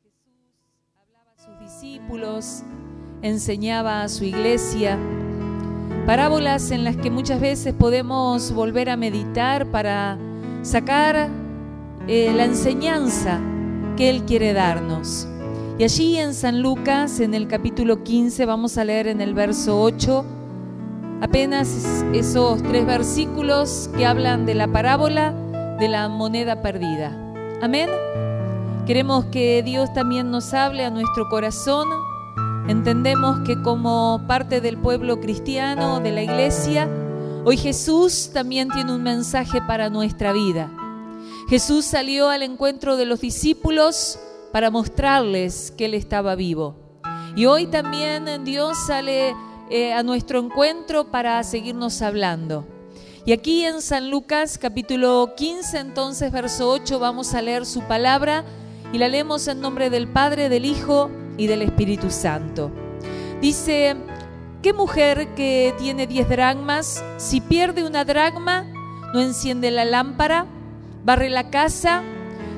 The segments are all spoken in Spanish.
Jesús hablaba a sus discípulos, enseñaba a su iglesia, parábolas en las que muchas veces podemos volver a meditar para sacar la enseñanza que Él quiere darnos. Y allí en San Lucas, en el capítulo 15, vamos a leer en el verso 8, apenas esos 3 versículos que hablan de la parábola de la moneda perdida. Amén. Queremos que Dios también nos hable a nuestro corazón. Entendemos que como parte del pueblo cristiano, de la iglesia, hoy Jesús también tiene un mensaje para nuestra vida. Jesús salió al encuentro de los discípulos para mostrarles que Él estaba vivo. Y hoy también Dios sale a nuestro encuentro para seguirnos hablando. Y aquí en San Lucas, capítulo 15, entonces, verso 8, vamos a leer su palabra y la leemos en nombre del Padre, del Hijo y del Espíritu Santo. Dice: ¿qué mujer que tiene 10 dracmas, si pierde una dracma, no enciende la lámpara, barre la casa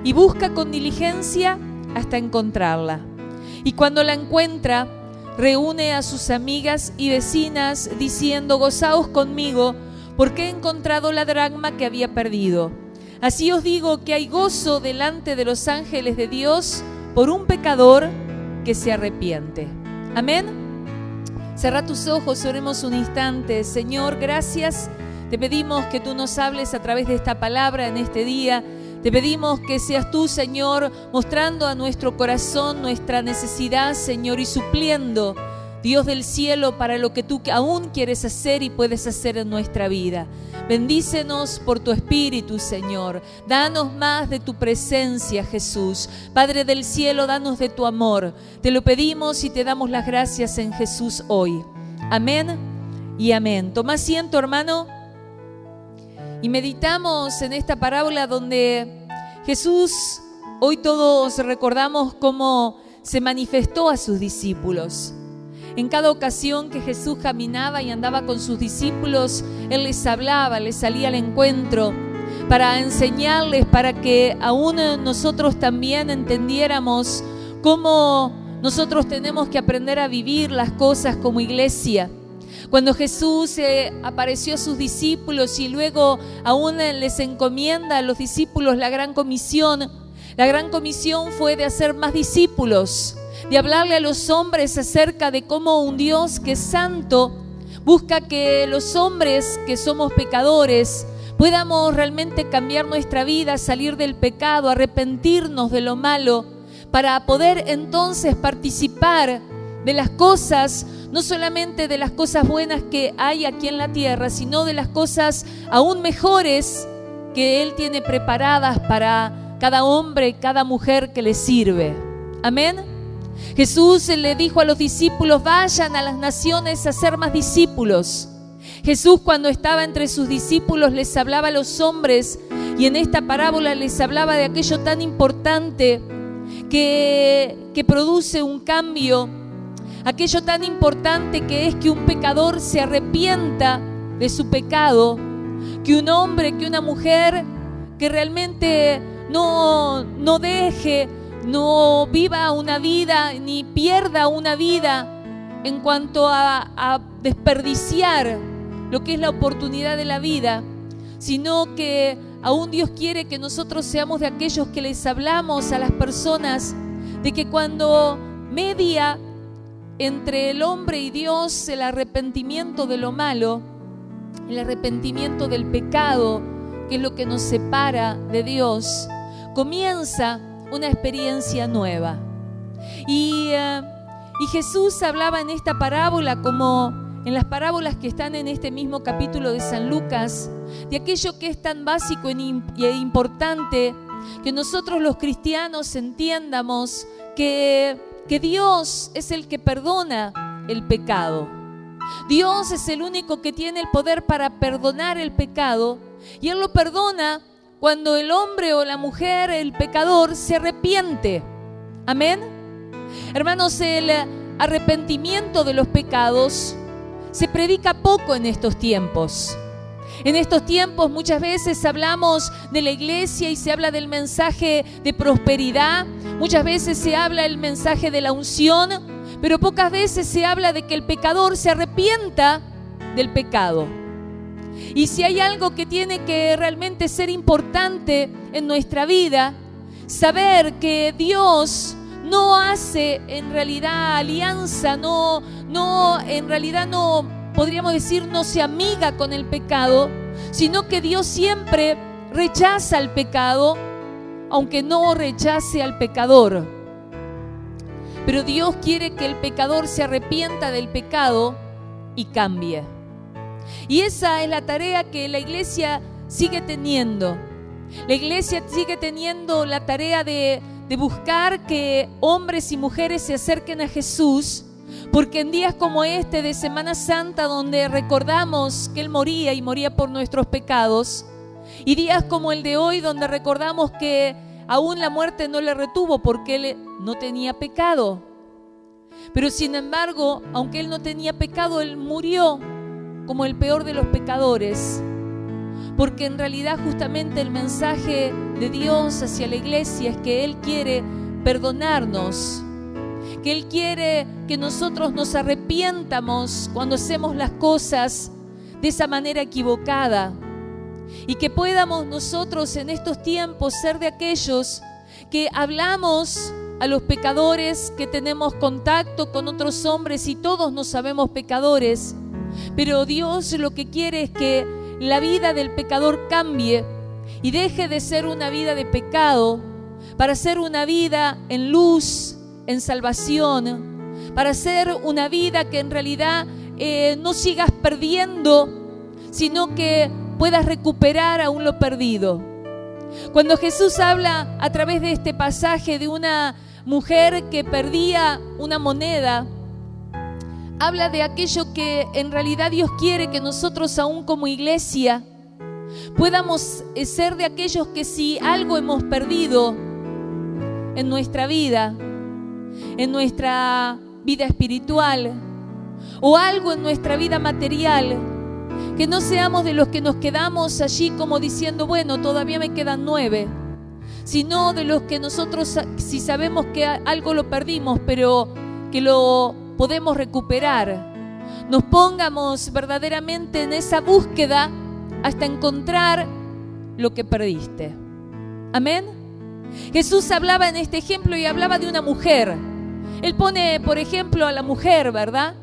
y busca con diligencia hasta encontrarla? Y cuando la encuentra, reúne a sus amigas y vecinas diciendo: gozaos conmigo, porque he encontrado la dracma que había perdido. Así os digo que hay gozo delante de los ángeles de Dios por un pecador que se arrepiente. Amén. Cerra tus ojos, oremos un instante. Señor, gracias. Te pedimos que tú nos hables a través de esta palabra en este día. Te pedimos que seas tú, Señor, mostrando a nuestro corazón nuestra necesidad, Señor, y supliendo, Dios del cielo, para lo que tú aún quieres hacer y puedes hacer en nuestra vida. Bendícenos por tu Espíritu, Señor. Danos más de tu presencia, Jesús. Padre del cielo, danos de tu amor. Te lo pedimos y te damos las gracias en Jesús hoy. Amén y amén. Toma asiento, hermano. Y meditamos en esta parábola donde Jesús, hoy todos recordamos cómo se manifestó a sus discípulos. En cada ocasión que Jesús caminaba y andaba con sus discípulos, Él les hablaba, les salía al encuentro para enseñarles, para que aún nosotros también entendiéramos cómo nosotros tenemos que aprender a vivir las cosas como iglesia. Cuando Jesús apareció a sus discípulos y luego aún les encomienda a los discípulos la gran comisión fue de hacer más discípulos, de hablarle a los hombres acerca de cómo un Dios que es santo busca que los hombres que somos pecadores podamos realmente cambiar nuestra vida, salir del pecado, arrepentirnos de lo malo, para poder entonces participar de las cosas, no solamente de las cosas buenas que hay aquí en la tierra, sino de las cosas aún mejores que Él tiene preparadas para cada hombre y cada mujer que le sirve. Amén. Jesús le dijo a los discípulos: vayan a las naciones a ser más discípulos. Jesús, cuando estaba entre sus discípulos, les hablaba a los hombres, y en esta parábola les hablaba de aquello tan importante que produce un cambio, aquello tan importante que es que un pecador se arrepienta de su pecado, que un hombre, que una mujer que realmente no viva una vida ni pierda una vida en cuanto a desperdiciar lo que es la oportunidad de la vida, sino que aún Dios quiere que nosotros seamos de aquellos que les hablamos a las personas de que cuando media entre el hombre y Dios el arrepentimiento de lo malo, el arrepentimiento del pecado, que es lo que nos separa de Dios, comienza una experiencia nueva. Y Jesús hablaba en esta parábola, como en las parábolas que están en este mismo capítulo de San Lucas, de aquello que es tan básico e importante, que nosotros los cristianos entiendamos que Dios es el que perdona el pecado. Dios es el único que tiene el poder para perdonar el pecado, y Él lo perdona cuando el hombre o la mujer, el pecador, se arrepiente. Amén. Hermanos, el arrepentimiento de los pecados se predica poco en estos tiempos. En estos tiempos muchas veces hablamos de la iglesia y se habla del mensaje de prosperidad, muchas veces se habla del mensaje de la unción, pero pocas veces se habla de que el pecador se arrepienta del pecado. Y si hay algo que tiene que realmente ser importante en nuestra vida, saber que Dios no hace en realidad alianza, podríamos decir, no se amiga con el pecado, sino que Dios siempre rechaza al pecado, aunque no rechace al pecador. Pero Dios quiere que el pecador se arrepienta del pecado y cambie. Y esa es la tarea que la iglesia sigue teniendo. La iglesia sigue teniendo la tarea de buscar que hombres y mujeres se acerquen a Jesús, porque en días como este de Semana Santa, donde recordamos que Él moría y moría por nuestros pecados, y días como el de hoy, donde recordamos que aún la muerte no le retuvo porque Él no tenía pecado. Pero sin embargo, aunque Él no tenía pecado, Él murió como el peor de los pecadores, porque en realidad justamente el mensaje de Dios hacia la iglesia es que Él quiere perdonarnos, que Él quiere que nosotros nos arrepientamos cuando hacemos las cosas de esa manera equivocada, y que podamos nosotros en estos tiempos ser de aquellos que hablamos a los pecadores, que tenemos contacto con otros hombres y todos nos sabemos pecadores, pero Dios lo que quiere es que la vida del pecador cambie y deje de ser una vida de pecado para ser una vida en luz, en salvación, para ser una vida que en realidad no sigas perdiendo, sino que puedas recuperar aún lo perdido. Cuando Jesús habla a través de este pasaje de una mujer que perdía una moneda, habla de aquello que en realidad Dios quiere que nosotros aún como iglesia podamos ser de aquellos que si algo hemos perdido en nuestra vida espiritual o algo en nuestra vida material, que no seamos de los que nos quedamos allí como diciendo, bueno, todavía me quedan 9, sino de los que nosotros, si sabemos que algo lo perdimos, pero que lo podemos recuperar, nos pongamos verdaderamente en esa búsqueda hasta encontrar lo que perdiste. Amén. Jesús hablaba en este ejemplo y hablaba de una mujer. Él pone, por ejemplo, a la mujer, ¿verdad?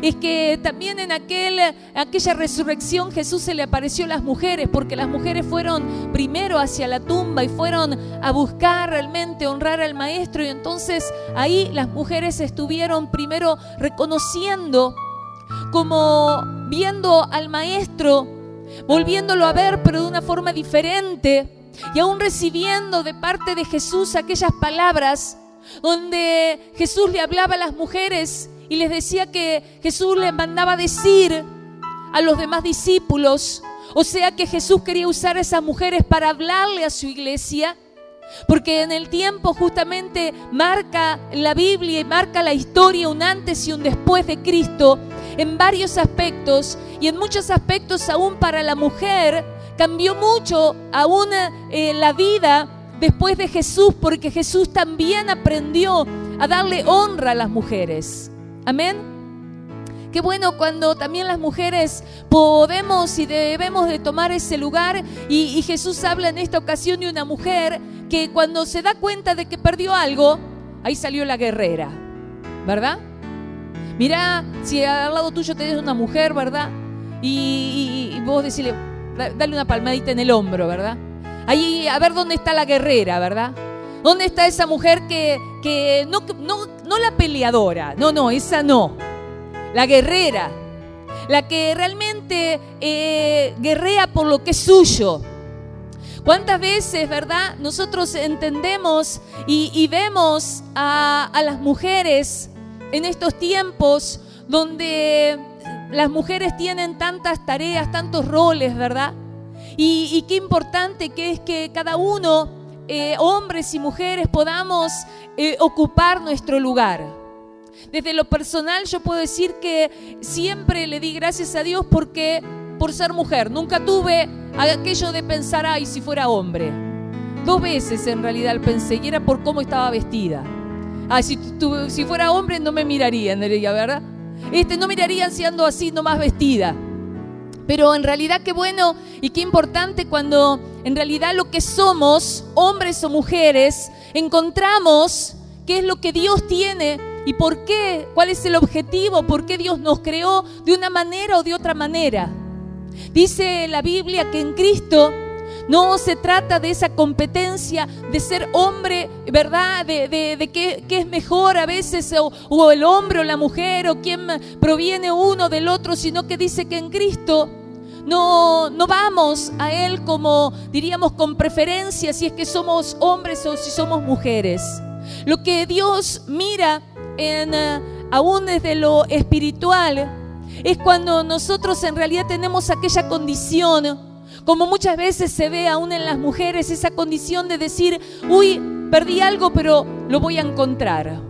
Es que también en aquella resurrección Jesús se le apareció a las mujeres, porque las mujeres fueron primero hacia la tumba y fueron a buscar realmente honrar al maestro, y entonces ahí las mujeres estuvieron primero reconociendo, como viendo al maestro, volviéndolo a ver pero de una forma diferente, y aún recibiendo de parte de Jesús aquellas palabras donde Jesús le hablaba a las mujeres y les decía que Jesús les mandaba decir a los demás discípulos. O sea que Jesús quería usar a esas mujeres para hablarle a su iglesia, porque en el tiempo justamente marca la Biblia y marca la historia un antes y un después de Cristo en varios aspectos, y en muchos aspectos aún para la mujer cambió mucho aún la vida después de Jesús, porque Jesús también aprendió a darle honra a las mujeres. Amén. Qué bueno cuando también las mujeres podemos y debemos de tomar ese lugar, y Jesús habla en esta ocasión de una mujer que cuando se da cuenta de que perdió algo, ahí salió la guerrera, ¿verdad? Mirá, si al lado tuyo tenés una mujer, ¿verdad? Y vos decirle, dale una palmadita en el hombro, ¿verdad? Ahí, a ver dónde está la guerrera, ¿verdad? ¿Dónde está esa mujer que no la peleadora? No, esa no. La guerrera, la que realmente guerrea por lo que es suyo. ¿Cuántas veces, verdad, nosotros entendemos y vemos a las mujeres en estos tiempos donde las mujeres tienen tantas tareas, tantos roles, ¿verdad? Y qué importante que es que cada uno, hombres y mujeres, podamos ocupar nuestro lugar. Desde lo personal yo puedo decir que siempre le di gracias a Dios porque por ser mujer. Nunca tuve aquello de pensar, ay, si fuera hombre. 2 veces en realidad lo pensé, y era por cómo estaba vestida. Ay, si fuera hombre no me mirarían, diría, ¿verdad? No mirarían si ando así nomás vestida. Pero en realidad qué bueno y qué importante cuando en realidad lo que somos, hombres o mujeres, encontramos qué es lo que Dios tiene y por qué, cuál es el objetivo, por qué Dios nos creó de una manera o de otra manera. Dice la Biblia que en Cristo no se trata de esa competencia de ser hombre, ¿verdad? De qué es mejor a veces, o el hombre o la mujer, o quién proviene uno del otro, sino que dice que en Cristo no vamos a Él como, diríamos, con preferencia si es que somos hombres o si somos mujeres. Lo que Dios mira aún desde lo espiritual es cuando nosotros en realidad tenemos aquella condición, como muchas veces se ve aún en las mujeres, esa condición de decir, uy, perdí algo pero lo voy a encontrar.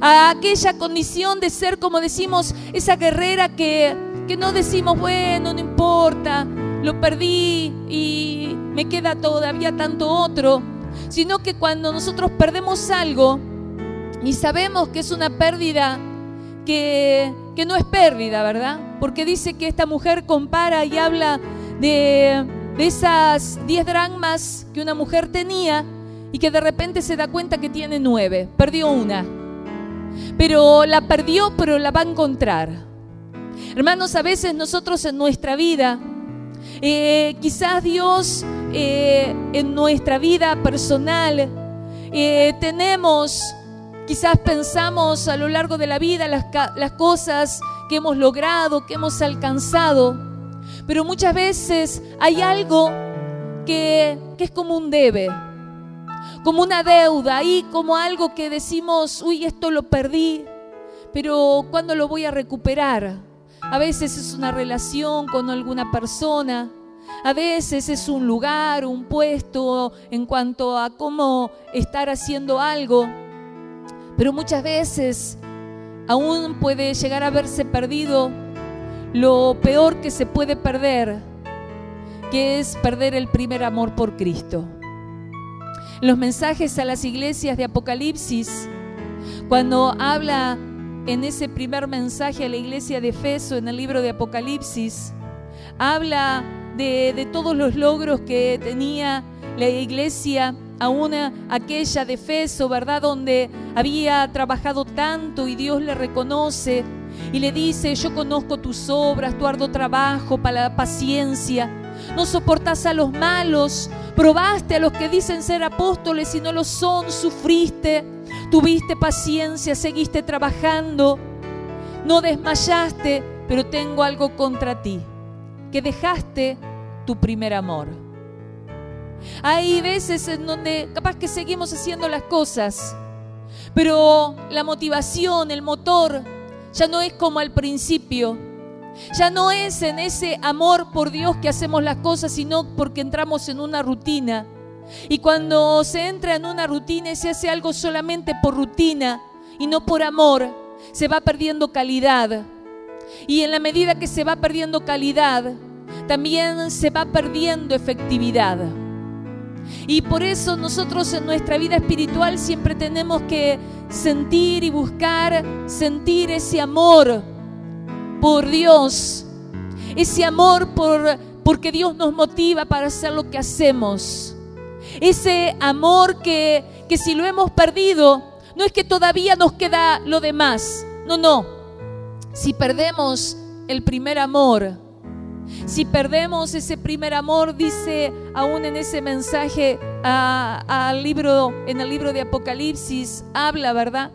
A aquella condición de ser, como decimos, esa guerrera que no decimos, bueno, no importa, lo perdí y me queda todavía tanto otro, sino que cuando nosotros perdemos algo y sabemos que es una pérdida que no es pérdida, ¿verdad? Porque dice que esta mujer compara y habla de esas 10 dracmas que una mujer tenía y que de repente se da cuenta que tiene 9, perdió una, pero la perdió, pero la va a encontrar. Hermanos, a veces nosotros en nuestra vida, quizás Dios en nuestra vida personal quizás pensamos a lo largo de la vida las cosas que hemos logrado, que hemos alcanzado, pero muchas veces hay algo que es como un debe, como una deuda, ahí como algo que decimos, uy, esto lo perdí, pero ¿cuándo lo voy a recuperar? A veces es una relación con alguna persona, a veces es un lugar, un puesto en cuanto a cómo estar haciendo algo, pero muchas veces aún puede llegar a haberse perdido lo peor que se puede perder, que es perder el primer amor por Cristo. En los mensajes a las iglesias de Apocalipsis, cuando habla en ese primer mensaje a la iglesia de Efeso, en el libro de Apocalipsis, habla de todos los logros que tenía la iglesia, aún aquella de Efeso, ¿verdad? Donde había trabajado tanto y Dios le reconoce y le dice, yo conozco tus obras, tu arduo trabajo, para la paciencia, no soportás a los malos, probaste a los que dicen ser apóstoles y no lo son, sufriste, tuviste paciencia, seguiste trabajando, no desmayaste, pero tengo algo contra ti, que dejaste tu primer amor. Hay veces en donde capaz que seguimos haciendo las cosas, pero la motivación, el motor, ya no es como al principio. Ya no es en ese amor por Dios que hacemos las cosas, sino porque entramos en una rutina. Y cuando se entra en una rutina y se hace algo solamente por rutina y no por amor, se va perdiendo calidad. Y en la medida que se va perdiendo calidad, también se va perdiendo efectividad. Y por eso nosotros en nuestra vida espiritual siempre tenemos que sentir y buscar sentir ese amor por Dios, ese amor porque Dios nos motiva para hacer lo que hacemos, ese amor que si lo hemos perdido, no es que todavía nos queda lo demás, no, si perdemos el primer amor, si perdemos ese primer amor, dice aún en ese mensaje en el libro de Apocalipsis, habla, ¿verdad?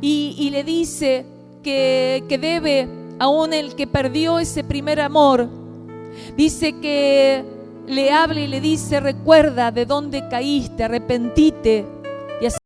Y le dice que debe, aún el que perdió ese primer amor, dice que le habla y le dice, recuerda de dónde caíste, arrepentite y